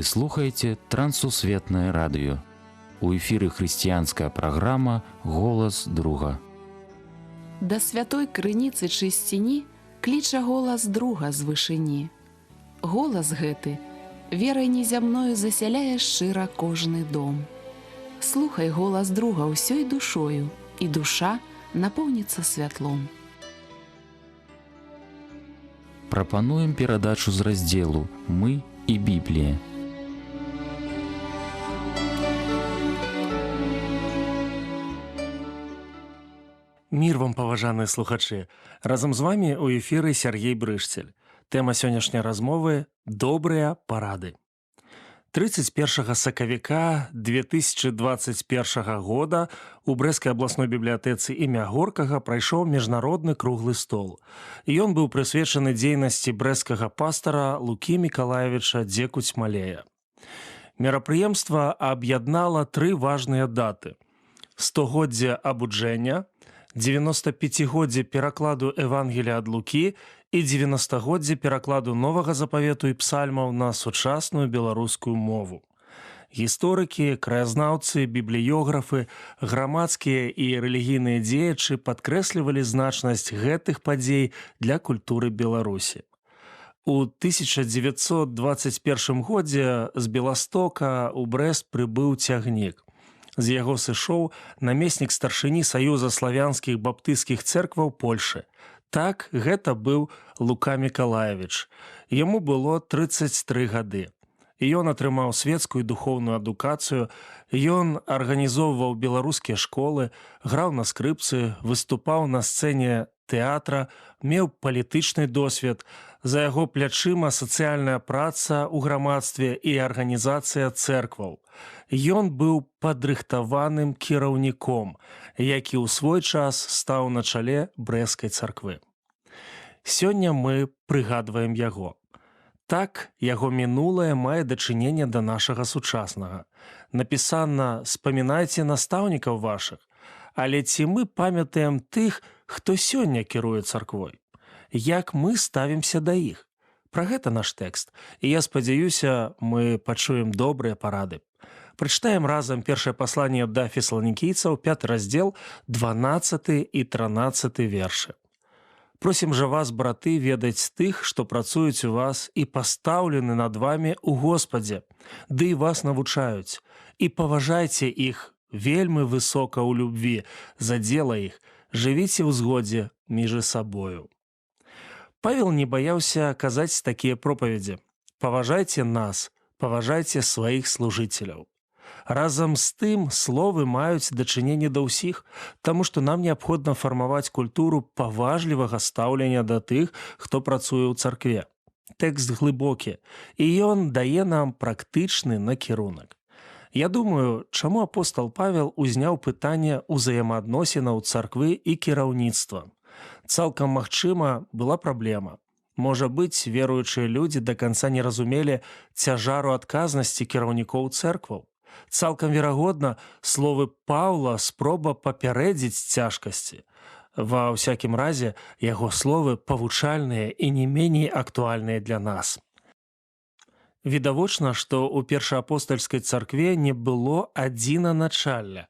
Вы слухаеце Трансусветнае радыё. У эфіры хрысціянская праграма «Голас друга». Да святой крыніцы чысціні кліча голас друга з вышыні. Голас гэты верай незямною засяляе шчыра кожны дом. Слухай голас друга ўсёй душою, і душа напоўніцца святлом. Прапануем перадачу з раздзелу «Мы і Біблія». Мір вам, паважаныя слухачы! Разам з вамі ў эфіры Сергей Брышцель. Тэма сённяшняй размовы – добрыя парады. 31 сакавіка 2021 года у Брэсцкай абласной бібліятэцы імя Горкага прайшоў міжнародны круглы стол. Ён быў прысвечаны дзейнасці брэсцкага пастара Лукі Мікалаевіча Дзекуцьмалея. Мерапрыемства аб'яднала тры важныя даты: 100годдзе абуджэння, 95годдзе перакладу Евангелія ад Лукі і 90годдзе перакладу Новага запавету і псальмаў на сучасную беларускую мову. Гісторыкі, краязнаўцы, бібліёграфы, грамадскія і рэлігійныя дзеячы падкрэслівалі значнасць гэтых падзей для культуры Беларусі. У 1921 годзе з Беластока ў Брэст прыбыў цягнік. З яго сышоў намеснік старшыні Саюза славянскіх баптысцкіх цэркваў Польшы. Так, гэта быў Лука Мікалаевіч. Яму было 33 гады. Ён атрымаў светскую і духоўную адукацыю, ён арганізоўваў беларускія школы, граў на скрыпцы, выступаў на сцэне тэатра, меў палітычны досвед. За яго плячыма сацыяльная праца ў грамадстве і арганізацыя цэркваў. Ён быў падрыхтаваным кіраўніком, які ў свой час стаў на чале Брэсцкай царквы. Сёння мы прыгадваем яго. Так, яго мінулае мае дачыненне да нашага сучаснага. Напісана «Спамінайце настаўнікаў вашых», але ці мы памятаем тых, хто сёння кіруе царквой? Як мы ставімся да іх? Пра гэта наш тэкст, і я спадзяюся, мы пачуем добрыя парады. Прачытаем разам першае пасланне да фесаланікійцаў, 5 раздзел, 12 і 13 вершы. Просім жа вас, браты, ведаць тых, што працуюць у вас і пастаўлены над вамі ў Господзе, ды і вас навучаюць, і паважайце іх вельмі высока ў любві, за дзела іх, жывіце ў згодзе між сабою. Павел не баяўся казаць такія пропаведзі. Паважайце нас, паважайце сваіх служыцеляў. Разам з тым словы маюць дачыненне да ўсіх, таму што нам неабходна фармаваць культуру паважлівага стаўлення да тых, хто працуе ў царкве. Тэкст глыбокі, і ён дае нам практычны накірунак. Я думаю, чаму апостал Павел узняў пытанне ўзаемаадносінаў царквы і кіраўніцтва. Цалкам магчыма, была праблема. Можа быць, веруючыя людзі да канца не разумелі цяжару адказнасці кіраўнікоў цэркваў. Цалкам верагодна, словы Паўла спроба папярэдзіць цяжкасці. Ва ўсякім разе, яго словы павучальныя і не меней актуальныя для нас. Відавочна, што ў першаапостальскай царкве не было адзінаначалля.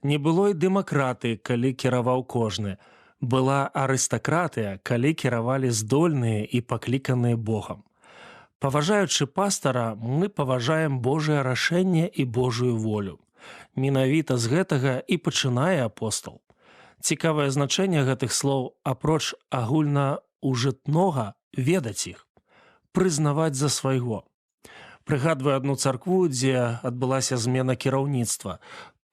Не было і дэмакратыі, калі кіраваў кожны. Была арыстакратыя, калі кіравалі здольныя і пакліканыя Богам. Паважаючы пастара, мы паважаем Божае рашэнне і Божую волю. Менавіта з гэтага і пачынае апостал. Цікавае значэнне гэтых слоў, апроч агульнаўжытнога, ведаць іх, прызнаваць за свайго. Прыгадваю адну царкву, дзе адбылася змена кіраўніцтва.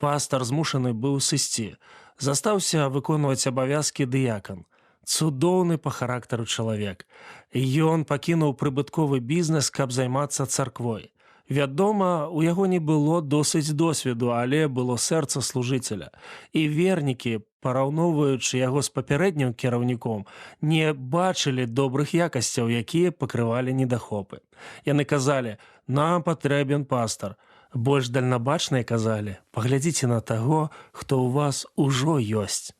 Пастар змушаны быў сысці. Застаўся выконваць абавязкі дыякан. Цудоўны па характару чалавек. Ён пакінуў прыбытковы бізнес, каб займацца царквой. Вядома, у яго не было досыць досведу, але было сэрца служыцеля. І вернікі, параўноўваючы яго з папярэднім кіраўніком, не бачылі добрых якасцяў, якія пакрывалі недахопы. Яны казалі: «Нам патрэбен пастар». Больш дальнабачныя казалі: «Паглядзіце на таго, хто ў вас ужо ёсць».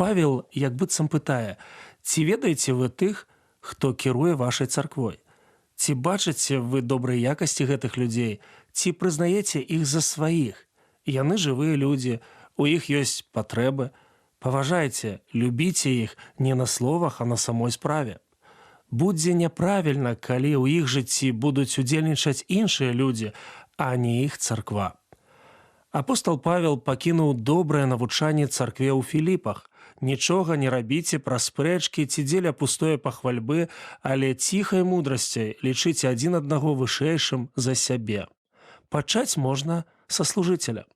Павел як быццам пытае: «Ці ведаеце вы тых, хто кіруе вашай царквой? Ці бачыце вы добрыя якасці гэтых людзей, ці прызнаеце іх за сваіх? Яны жывыя людзі, у іх ёсць патрэбы. Паважайце, любіце іх не на словах, а на самой справе. Будзе няправільна, калі ў іх жыцці будуць удзельнічаць іншыя людзі, а не іх царква. Апостол Павел пакінуў добрае навучанне царкве ў Філіпах. Нічога не рабіце праз спрэчкі ці дзеля пустое пахвальбы, але ціхай мудрасцяй лічыце адзін аднаго вышэйшым за сябе. Пачаць можна са служыцеля.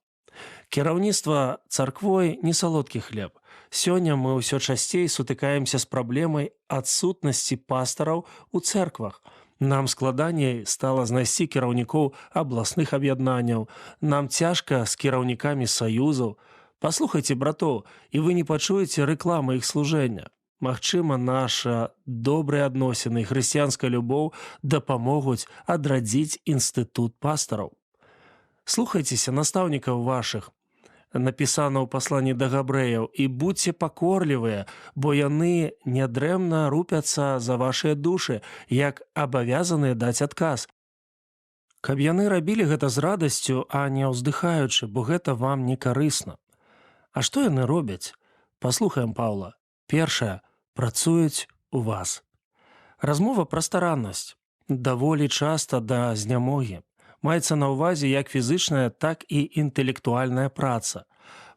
Кіраўніцтва царквой не салодкі хлеб. Сёння мы ўсё часцей сутыкаемся з праблемай адсутнасці пастараў у цэрквах. Нам складаней стала знайсці кіраўнікоў абласных аб'яднанняў, нам цяжка з кіраўнікамі саюзаў. Паслухайце братоў, і вы не пачуеце рэкламы іх служэння. Магчыма, наша добрыя адносіны і хрысціянская любоў дапамогуць адрадзіць інстытут пастараў. Слухайцеся настаўнікаў вашых, напісана ў пасланні да габрэяў, і будьце пакорлівыя, бо яны нядрэмна рупяцца за вашыя душы, як абавязаныя даць адказ. Каб яны рабілі гэта з радасцю, а не ўздыхаючы, бо гэта вам не карысна. А што яны робяць? Паслухаем Паўла. Першае, працуюць у вас. Размова пра стараннасць. Даволі часта да знямогі. Маецца на ўвазе як фізычная, так і інтэлектуальная праца.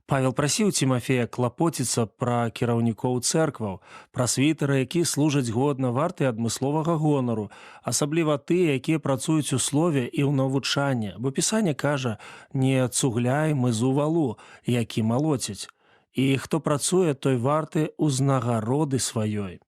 Павел прасіў Цімафея клапоціцца пра кіраўнікоў цэркваў, прасвітары, які служаць годна, варты адмысловага гонару, асабліва тыя, якія працуюць у слове і ў навучанні, бо Пісанне кажа: «Не цугляй мызу валу, які малоціць». І хто працуе, той варты ўзнагароды сваёй.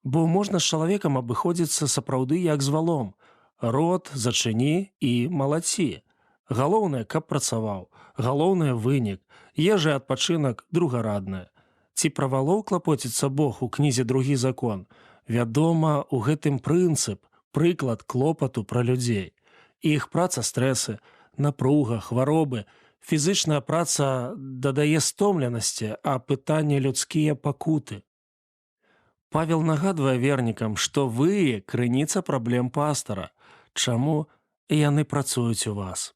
Бо можна з чалавекам абыходзіцца сапраўды як з валом. Рот зачыні і малаці. Галоўнае, каб працаваў. Галоўнае вынік. Ежа і адпачынак другараднае. Ці пра валоў клапоціцца Бог у кнізе «Другі закон»? Вядома, у гэтым прынцып, прыклад клопату пра людзей. Іх праца стрэсы, напруга, хваробы. Фізычная праца дадае стомленасці, а пытанне людскія пакуты. Павел нагадвае вернікам, што вы крыніца праблем пастара. Чаму яны працуюць у вас?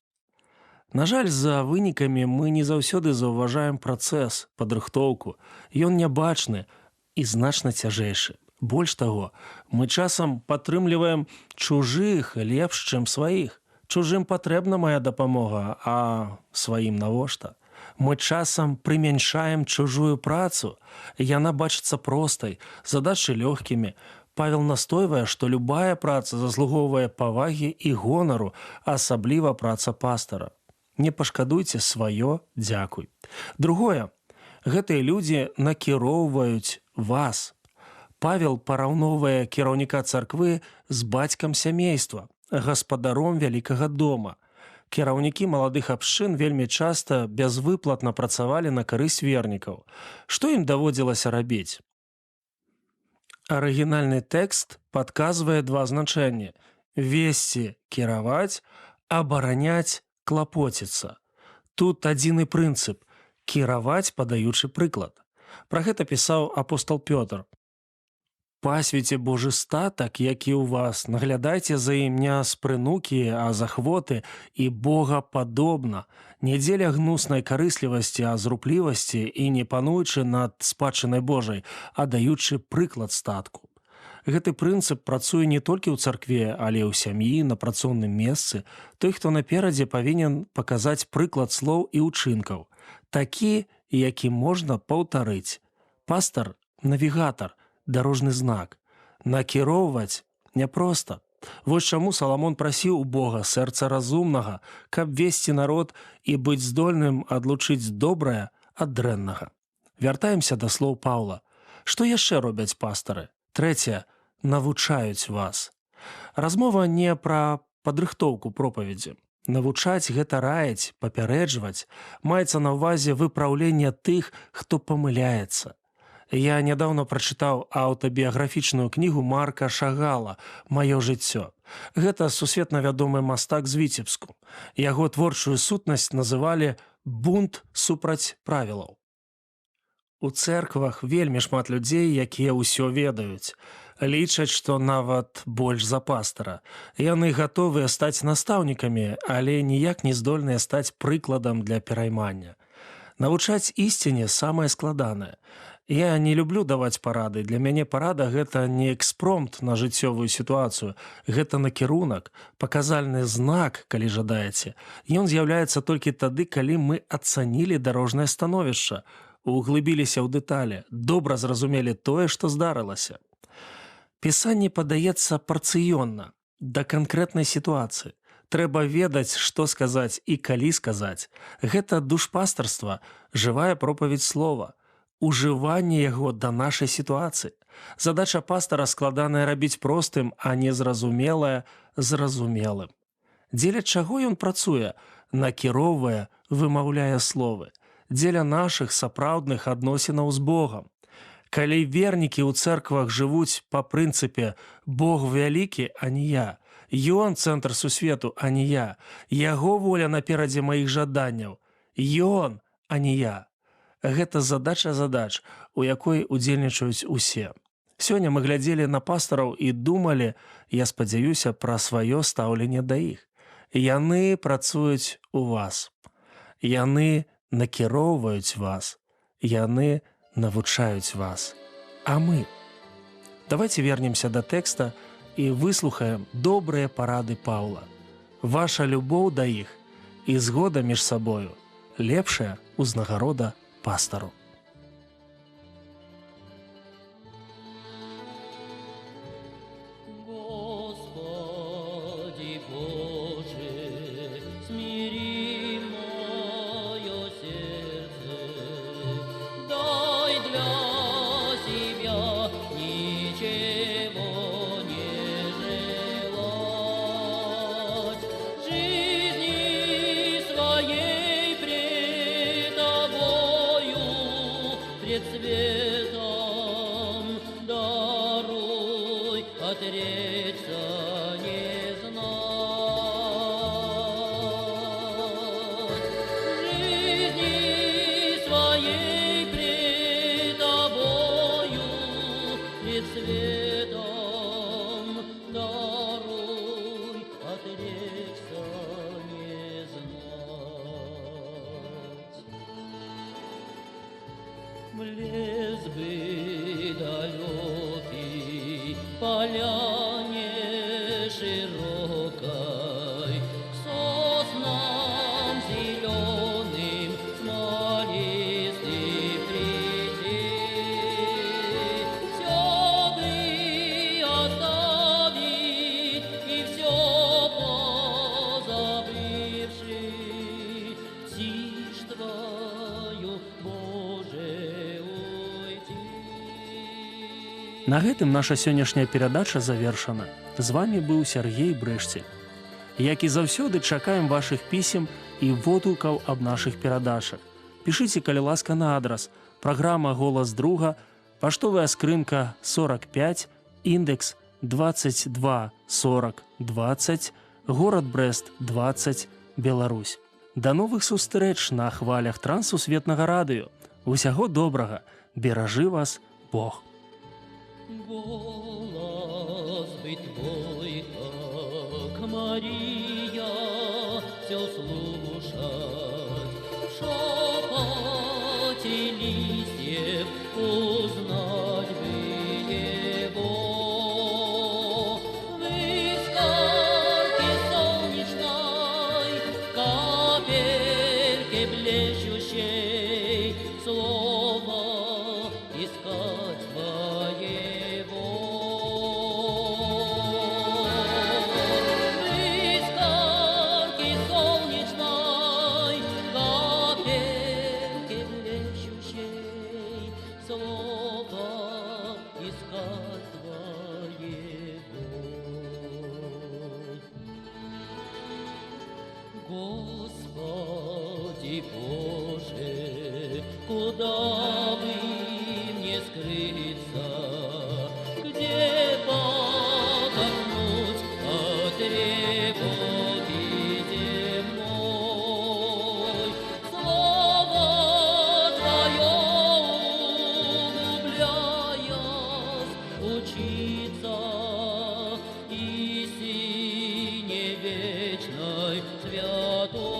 На жаль, за вынікамі мы не заўсёды заўважаем працэс, падрыхтоўку. Ён нябачны і значна цяжэйшы. Больш таго, мы часам падтрымліваем чужых лепш, чым сваіх. Чужым патрэбна мая дапамога, а сваім навошта? Мы часам прымяншаем чужую працу. Яна бачыцца простай, задачы лёгкімі. Павел настойвае, што любая праца заслугоўвае павагі і гонару, асабліва праца пастара. Не пашкадуйце сваё дзякуй. Другое. Гэтыя людзі накіроўваюць вас. Павел параўноўвае кіраўніка царквы з бацькам сямейства, гаспадаром вялікага дома. Кіраўнікі маладых абшчын вельмі часта бязвыплатна працавалі на карысць вернікаў. Што ім даводзілася рабіць? Арыгінальны тэкст падказвае два значэнні: весці, кіраваць, абараняць, клапоціцца. Тут адзіны прынцып – кіраваць, падаючы прыклад. Пра гэта пісаў апостол Пётр. Пасвіце Божы статак, які ў вас, наглядайце за ім не з прынукі, а з ахвоты, і Бога падобна, не дзеля гнуснай карыслівасці, а з руплівасці і не пануючы над спадчынай Божай, а даючы прыклад статку. Гэты прынцып працуе не толькі ў царкве, але ў сям'і, на працоўным месцы. Той, хто наперадзе, павінен паказаць прыклад слоў і ўчынкаў, такі, які можна паўтарыць. Пастар – навігатар, дарожны знак. Накіроўваць няпроста. Вось чаму Саламон прасіў у Бога сэрца разумнага, каб весці народ і быць здольным адлучыць добрае ад дрэннага. Вяртаемся да слоў Паўла. Што яшчэ робяць пастары? Трэцяе. Навучаюць вас. Размова не пра падрыхтоўку пропаведзі. Навучаць – гэта раіць, папярэджваць. Маецца на ўвазе выпраўленне тых, хто памыляецца. Я нядаўна прачытаў аўтабіяграфічную кнігу Марка Шагала «Маё жыццё». Гэта сусветна вядомы мастак з Віцебску. Яго творчую сутнасць называлі «бунт супраць правілаў». У цэрквах вельмі шмат людзей, якія ўсё ведаюць. Лічаць, што нават больш за пастара. Яны гатовыя стаць настаўнікамі, але ніяк не здольныя стаць прыкладам для пераймання. Навучаць ісціне самае складанае. Я не люблю даваць парады. Для мяне парада – гэта не экспромт на жыццёвую сітуацыю. Гэта накірунак, паказальны знак, калі жадаеце. Ён з'яўляецца толькі тады, калі мы ацанілі дарожнае становішча, углыбіліся ў дэталі, добра зразумелі тое, што здарылася. Пісанне падаецца парцыённа, да канкрэтнай сітуацыі. Трэба ведаць, што сказаць і калі сказаць. Гэта душпастарства, жывая пропаведь слова. Ужыванне яго да нашай сітуацыі. Задача пастара складаная рабіць простым, а не зразумелае зразумелым. Дзеля чаго ён працуе? Накіроўвае, вымаўляе словы. Дзеля нашых сапраўдных адносінаў з Богам. Калі вернікі ў цэрквах жывуць па прынцыпе «Бог вялікі, а не я», ён цэнтр сусвету, а не я, яго воля наперадзе маіх жаданняў, ён, а не я. Гэта задача задач, у якой удзельнічаюць усе. Сёння мы глядзелі на пастараў і думалі, я спадзяюся, пра сваё стаўленне да іх. Яны працуюць у вас. Яны накіроўваюць вас. Яны навучаюць вас. А мы? Давайте вернемся да тэкста і выслухаем добрыя парады Паўла. Ваша любоў да іх і згода між сабою лепшая узнагарода пастару. Господи Боже, смири мое сердце, дай для себя ничего не желать, жизни своей пред Тобою, пред светом даруй отречься не знать. Жизни своей пред Тобою, пред светом даруй отречься не знать. В лес бы далекий, поляне широкой, к соснам зеленым смолистый прийти. Все бы оставить и все позабывши, тишь Твою, Боже, уйти. На гэтым наша сённяшняя перадача завершана. З вами быў Сяргей Брэшцель. Як і заўсёды, чакаем вашых пісем і водгукаў аб нашых перадачах. Пішыце, калі ласка, на адрас. Праграма «Голас друга», паштовая скрынка 45, індекс 22 40 20, горад Брэст 20, Беларусь. Да новых сустрэч на хвалях Трансусветнага радыё. Усяго добрага. Беражы вас Бог. Голос бы твой, как Мария, все слушать, в шепоте листьев узнать бы его. В искорке солнечной, капельке блещущей, слово искать твоего. В искорке солнечной, капельке блещущей, слово искать твоего. Господи Боже, куда бы мне скрыться, где подохнуть от тревоги земной? Слово Твое углубляясь, учи Богородица, и сине вечной святой